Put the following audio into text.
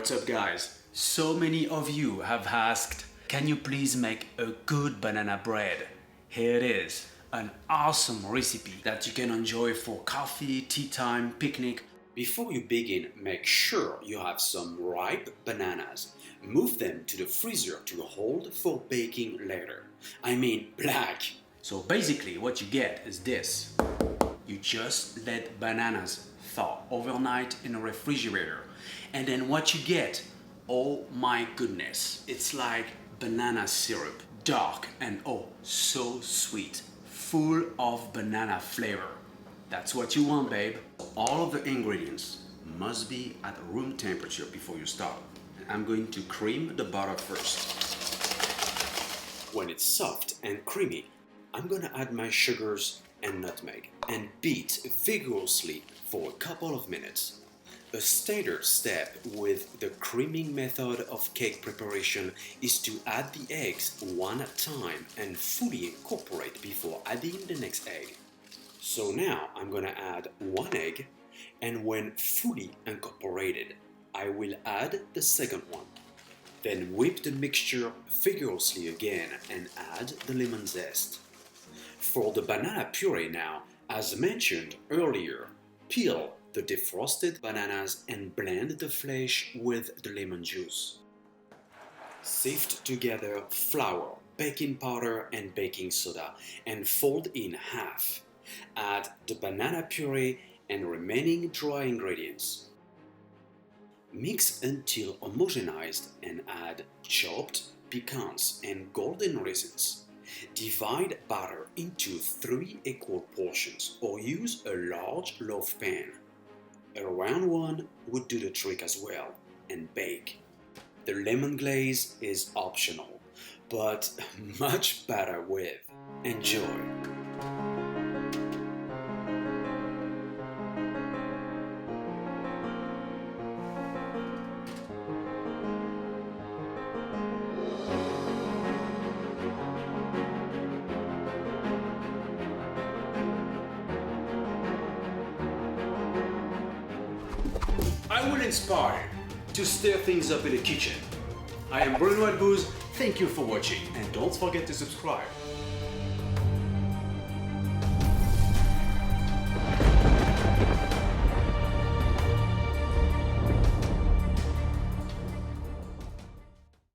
What's up guys? So many of you have asked, can you please make a good banana bread? Here it is, an awesome recipe that you can enjoy for coffee, tea time, picnic. Before you begin, make sure you have some ripe bananas. Move them to the freezer to hold for baking later. I mean black. So basically what you get is this. You just let bananas thaw overnight in a refrigerator. And then what you get, oh my goodness, it's like banana syrup, dark and oh so sweet, full of banana flavor. That's what you want, babe. All of the ingredients must be at room temperature before you start. I'm going to cream the butter first. When it's soft and creamy, I'm gonna add my sugars and nutmeg and beat vigorously for a couple of minutes. A standard step with the creaming method of cake preparation is to add the eggs one at a time and fully incorporate before adding the next egg. So now I'm gonna add one egg, and when fully incorporated, I will add the second one. Then whip the mixture vigorously again and add the lemon zest. For the banana puree now, as mentioned earlier, peel the defrosted bananas and blend the flesh with the lemon juice. Sift together flour, baking powder and baking soda and fold in half. Add the banana puree and remaining dry ingredients. Mix until homogenized and add chopped pecans and golden raisins. Divide batter into 3 equal portions or use a large loaf pan. A round one would do the trick as well, and bake. The lemon glaze is optional, but much better with. Enjoy! I will inspire you to stir things up in the kitchen. I am Bruno Albouze, thank you for watching and don't forget to subscribe.